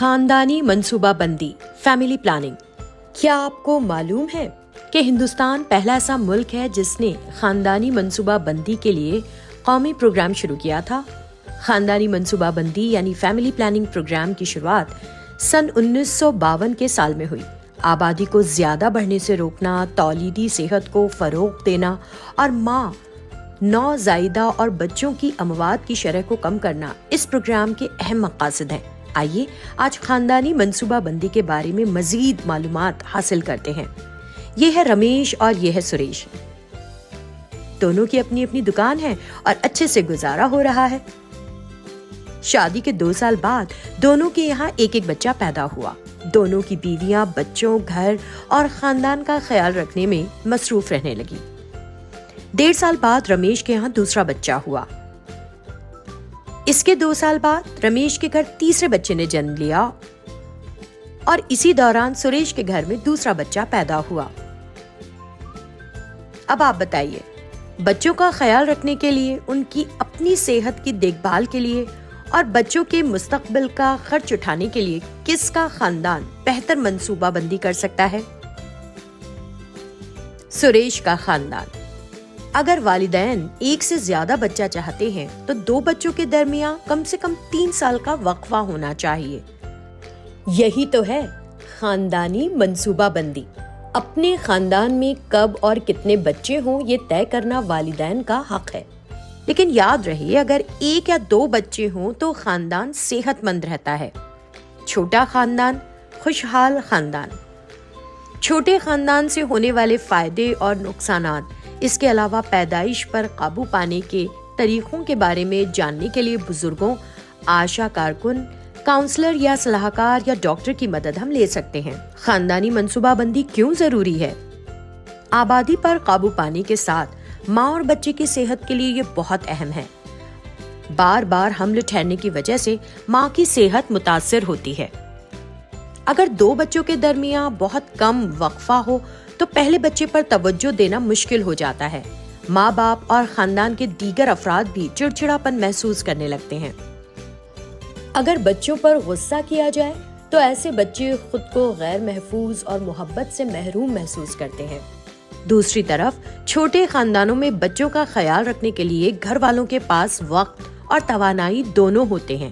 خاندانی منصوبہ بندی، فیملی پلاننگ۔ کیا آپ کو معلوم ہے کہ ہندوستان پہلا ایسا ملک ہے جس نے خاندانی منصوبہ بندی کے لیے قومی پروگرام شروع کیا تھا؟ خاندانی منصوبہ بندی یعنی فیملی پلاننگ پروگرام کی شروعات سن 1952 کے سال میں ہوئی۔ آبادی کو زیادہ بڑھنے سے روکنا، تولیدی صحت کو فروغ دینا اور ماں، نوزائیدہ اور بچوں کی اموات کی شرح کو کم کرنا اس پروگرام کے اہم مقاصد ہیں۔ آئیے آج خاندانی منصوبہ بندی کے بارے میں مزید معلومات حاصل کرتے ہیں۔ یہ ہے رمیش اور یہ ہے سریش۔ دونوں کی اپنی اپنی دکان ہے اور اچھے سے گزارا ہو رہا ہے۔ شادی کے 2 سال بعد دونوں کے یہاں ایک بچہ پیدا ہوا۔ دونوں کی بیویاں بچوں، گھر اور خاندان کا خیال رکھنے میں مصروف رہنے لگی۔ 1.5 سال بعد رمیش کے یہاں دوسرا بچہ ہوا۔ اس کے 2 سال بعد رمیش کے گھر تیسرے بچے نے جنم لیا اور اسی دوران سریش کے گھر میں دوسرا بچہ پیدا ہوا۔ اب آپ بتائیے، بچوں کا خیال رکھنے کے لیے، ان کی اپنی صحت کی دیکھ بھال کے لیے اور بچوں کے مستقبل کا خرچ اٹھانے کے لیے کس کا خاندان بہتر منصوبہ بندی کر سکتا ہے؟ سریش کا خاندان۔ اگر والدین ایک سے زیادہ بچہ چاہتے ہیں تو 2 بچوں کے درمیان کم سے کم 3 سال کا وقفہ ہونا چاہیے۔ یہی تو ہے خاندانی منصوبہ بندی۔ اپنے خاندان میں کب اور کتنے بچے ہوں یہ طے کرنا والدین کا حق ہے، لیکن یاد رہے اگر 1 یا 2 بچے ہوں تو خاندان صحت مند رہتا ہے۔ چھوٹا خاندان، خوشحال خاندان۔ چھوٹے خاندان سے ہونے والے فائدے اور نقصانات، اس کے علاوہ پیدائش پر قابو پانے کے طریقوں کے بارے میں جاننے کے لیے بزرگوں، آشا کارکن، کاؤنسلر یا صلاحکار یا ڈاکٹر کی مدد ہم لے سکتے ہیں۔ خاندانی منصوبہ بندی کیوں ضروری ہے؟ آبادی پر قابو پانے کے ساتھ ماں اور بچے کی صحت کے لیے یہ بہت اہم ہے۔ بار بار حمل ٹھہرنے کی وجہ سے ماں کی صحت متاثر ہوتی ہے۔ اگر 2 بچوں کے درمیان بہت کم وقفہ ہو تو پہلے بچے پر توجہ دینا مشکل ہو جاتا ہے۔ ماں باپ اور خاندان کے دیگر افراد بھی چڑچڑاپن محسوس کرنے لگتے ہیں۔ اگر بچوں پر غصہ کیا جائے تو ایسے بچے خود کو غیر محفوظ اور محبت سے محروم محسوس کرتے ہیں۔ دوسری طرف چھوٹے خاندانوں میں بچوں کا خیال رکھنے کے لیے گھر والوں کے پاس وقت اور توانائی دونوں ہوتے ہیں۔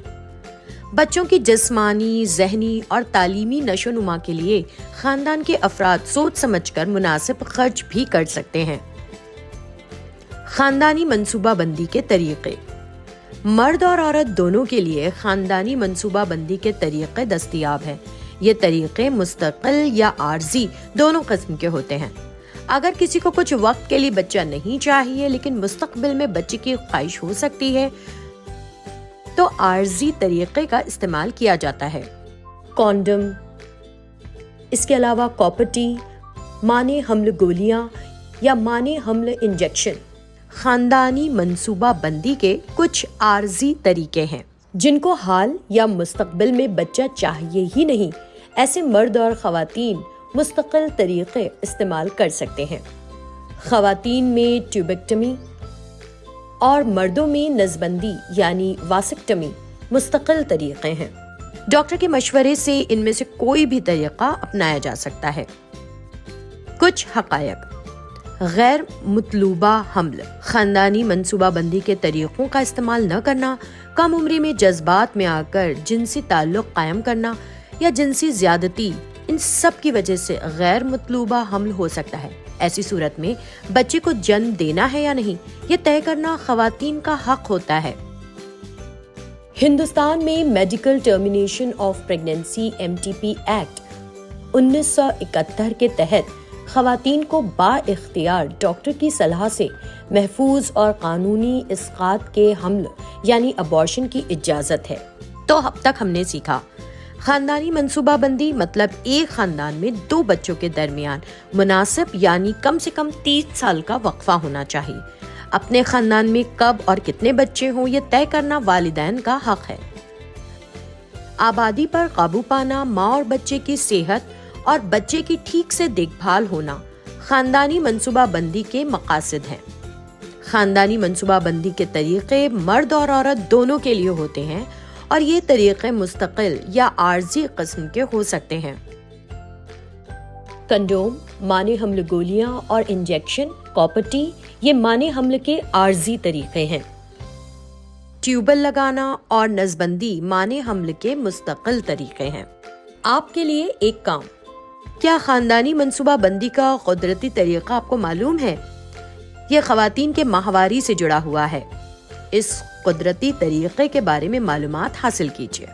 بچوں کی جسمانی، ذہنی اور تعلیمی نشو و نما کے لیے خاندان کے افراد سوچ سمجھ کر مناسب خرچ بھی کر سکتے ہیں۔ خاندانی منصوبہ بندی کے طریقے۔ مرد اور عورت دونوں کے لیے خاندانی منصوبہ بندی کے طریقے دستیاب ہیں۔ یہ طریقے مستقل یا عارضی دونوں قسم کے ہوتے ہیں۔ اگر کسی کو کچھ وقت کے لیے بچہ نہیں چاہیے لیکن مستقبل میں بچے کی خواہش ہو سکتی ہے تو عارضی طریقے کا استعمال کیا جاتا ہے۔ کونڈم، اس کے علاوہ کاپرٹی، مانع حمل گولیاں یا مانع حمل انجیکشن خاندانی منصوبہ بندی کے کچھ عارضی طریقے ہیں جن کو حال یا مستقبل میں بچہ چاہیے ہی نہیں۔ ایسے مرد اور خواتین مستقل طریقے استعمال کر سکتے ہیں۔ خواتین میں ٹیوبیکٹمی اور مردوں میں نسبندی یعنی واسکٹمی مستقل طریقے ہیں۔ ڈاکٹر کے مشورے سے ان میں سے کوئی بھی طریقہ اپنایا جا سکتا ہے۔ کچھ حقائق۔ غیر مطلوبہ حمل۔ خاندانی منصوبہ بندی کے طریقوں کا استعمال نہ کرنا، کم عمری میں جذبات میں آ کر جنسی تعلق قائم کرنا یا جنسی زیادتی، ان سب کی وجہ سے غیر مطلوبہ حمل ہو سکتا ہے۔ ایسی صورت میں بچے کو جنم دینا ہے یا نہیں، یہ طے کرنا خواتین کا حق ہوتا ہے۔ ہندوستان میں medical termination of pregnancy MTP act 1971 کے تحت خواتین کو با اختیار ڈاکٹر کی صلاح سے محفوظ اور قانونی اسقاط کے حمل یعنی ابارشن کی اجازت ہے۔ تو اب تک ہم نے سیکھا خاندانی منصوبہ بندی مطلب ایک خاندان میں 2 بچوں کے درمیان مناسب یعنی کم سے کم 3 سال کا وقفہ ہونا چاہیے۔ اپنے خاندان میں کب اور کتنے بچے ہوں یہ طے کرنا والدین کا حق ہے۔ آبادی پر قابو پانا، ماں اور بچے کی صحت اور بچے کی ٹھیک سے دیکھ بھال ہونا خاندانی منصوبہ بندی کے مقاصد ہیں۔ خاندانی منصوبہ بندی کے طریقے مرد اور عورت دونوں کے لیے ہوتے ہیں اور یہ طریقے مستقل یا عارضی قسم کے ہو سکتے ہیں۔ کنڈوم، مانع حمل گولیاں اور انجیکشن، کاپر ٹی یہ مانع حمل کے عارضی طریقے ہیں۔ ٹیوبل لگانا اور نسبندی مانع حمل کے مستقل طریقے ہیں۔ آپ کے لیے ایک کام، کیا خاندانی منصوبہ بندی کا قدرتی طریقہ آپ کو معلوم ہے؟ یہ خواتین کے ماہواری سے جڑا ہوا ہے۔ اس قدرتی طریقے کے بارے میں معلومات حاصل کیجیے۔